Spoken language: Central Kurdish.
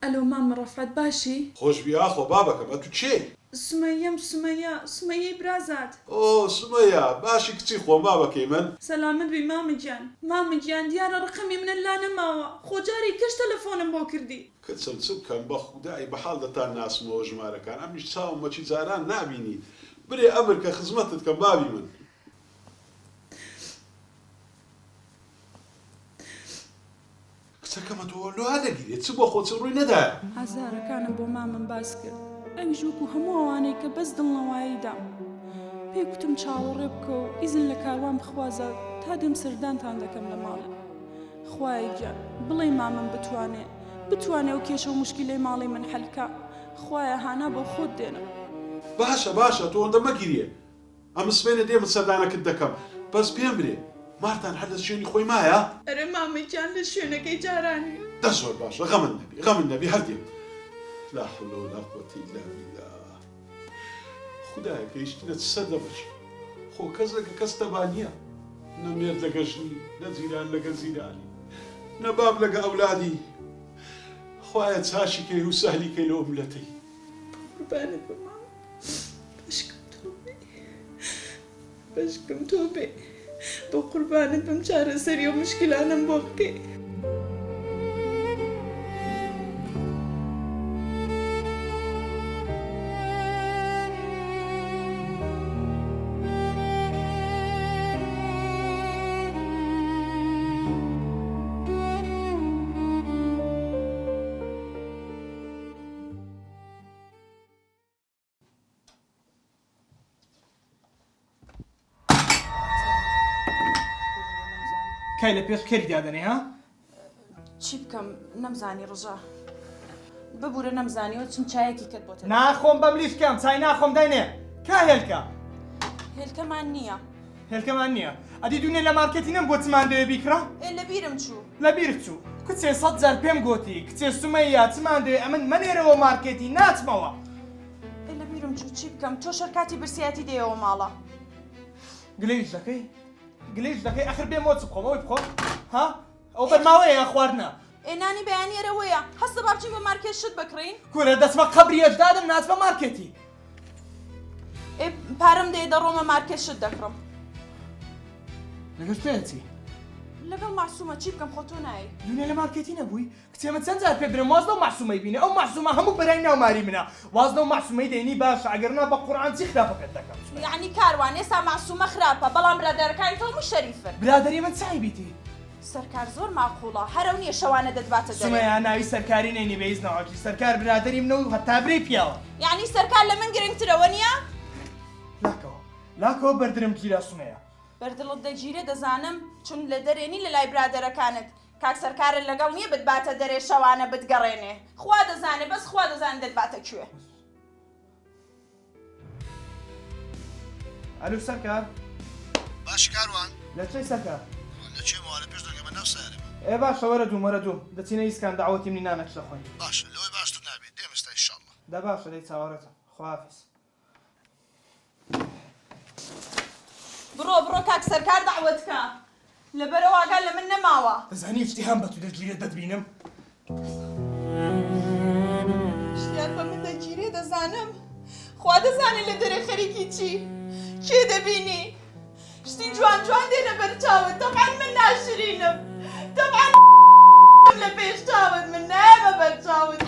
ئەلۆ مامە ڕەفعەت باشی؟ خۆش بیاخۆ بابەکەم ئە تو چێ؟ سمەیەی برازات. ئۆ سمەیە باشی کچی خۆم بابەکەی من. سەلامت بی مامەگیان دیارە ڕقمی منە لا نەماوە خۆجاری کەش تەلەفۆنم بۆ کردی. کچم چ بکەم بە خودای بەحاڵ دەتان ناسمەوە ژمارەکان ئەمیش چاوم مەچی جاران نابینی برێ ئەمر کە خزمەتت کەم بابی من. کچەکەمە تۆ لۆ دەگیرێت چ بۆ خۆت ڕووی نەدایە؟ هەزارەکانم بۆ مامەم باس کرد ئەویش وەکو هەموو ئەوانەی کە بەس دڵنەواییدا پێی کوتم چاوەڕێ بکە و ئیزن لە کاروان بخوازە تا دەم سەردانتان دەکەم لە ماڵێ. خوایە گیان بڵێ مامەم بتوانێ و کێشە و مشکلەی ماڵی من حەلکە. خوایە هانا بۆ خۆت دێنە. باشە تۆ ئەوەندە مەگیریە ئەم سبەینە دێمە سەردانەکەت دەکەم بەس پێم برێ مارتان هەر لە شوێنی خۆی مایە؟ ئەرە مامەگیان لە شوێنەکەی جارانی دە زۆر باشە غەمن نەبی هەردێم. لا حول ولا قوة إلا بالله. خدایە گەیشتنە سەر دەبەش خۆ کەس لەگە کەس تەبانیە نە مێرد لەگە ژنی نە جیران لەگە زیرانی نە باب لەگە ئەولادی. خوایە چاشی کەی و سالی کەی لە ئوملەتەی. قوربانت بە مام بەشکم تۆ بێ بۆ قوربانت بم چارەسەری و مشکلانم بۆ بکەی. کای لە پێش کەری دادەنێ ها؟ چی بکەم نەمزانی ڕژە ببوورە نەمزانیەوە چم چایەکی کرد بۆتە ناخۆم بەم لیشکەم چای ناخۆم داینێ کا هێلکە؟ هێلکەمان نییە. هێلکەمان نییە ئەدی دوونێ لە مارکەتی نەم بۆ چمان دەوێ بیکڕە؟ لە بیرم چوو لە بیرت چوو کچێ 100 جار پێم گوتی کچێ سومەیە چمان دەوێ ئەمن منێرەوە مارکەتی ناچمەوە. لە بیرم چوو چی بکەم تۆ شەرکاتی برسیاتی دێەوە ماڵە. گلەیش دەکەی ئەخر بێمەوە چ بخۆمەوەی بخۆم ها؟ ئەو بەرماوەیە خواردنە. ئێنانی بەیانێرەوەیە هەستە با بچین بە مارکێت شت بکڕین. کورە دەچمە قەبری ئەجدادم ناچمە مارکێتی. پارەم دێ دەڕۆمە مارکێت شت دەکڕم. لەگەڵ تۆیە چی؟ لەگەڵ معسوومە چی بکەم خۆ تۆ نایی؟ دوونێ لە مارکێتی نەبووی کچێمە چەند جار پێ برم واز لەو معسوومەی بینێ ئەو معسوومە هەموو بەرای ناوماری منە واز لەو معسوومەی دەینی باشە ئەگەرنا بە قورئان چی خراپەکەت دەکەم. یعنی کاروان ئێستا معسوومە خراپە بەڵام برادەرەکانی تۆ هەموو شەریفن. برادەری من چای بیتی؟ سەرکار زۆر ماقوڵە هەرەو نییە شەوانە دەتباتە دەرێ. سومەیە ناوی سەرکاری نەینی بە هیچ سەرکار برادەری منە و هەتا برەی پیاوە. یعنی سەرکار لە من گرنگترەوە نییە؟ لاکەوە بەردرم گیرە سومەیە. بەردڵت دەگیرێ دەزانم چون لە دەرێنی لە لای برادەرەکانت کاک سەرکارت لەگەڵ نییە بتباتە دەرێ شەوانە بتگەڕێنێ خوا دەزانێ بەس خوا دەزانێت دەتباتە کوێ. ئەلو سەرکار باش کاروان لە چی سەرکار؟ لە چێمەوە لە پێش دەگەمە ناو سارێمە. باشە وەرە دووم دەچینە ئیسکان داوەتی منی نانەکش دەخۆین. باشە لەوەی باشتر نابێت دێمەستا ئینشاڵڵا. دا باشە دەی چاوەڕێتە خواحافیز. بڕۆ کاک سەرکار داوەتکە لەبەرەوە ئاگال لە من نەماوە. دەزانی شتی هەم بە تو دەگیرێت دەتبینم. شتیان بە من دەگیرێ دەزانم خوا دەزانێت لە دەرێ خەریکی چی کێ دەبینی شتی جوان دێنە بەر چاوت تەبعان من ناشرینم تەبعان لە پێش چاوت من نایمە بەر چاوت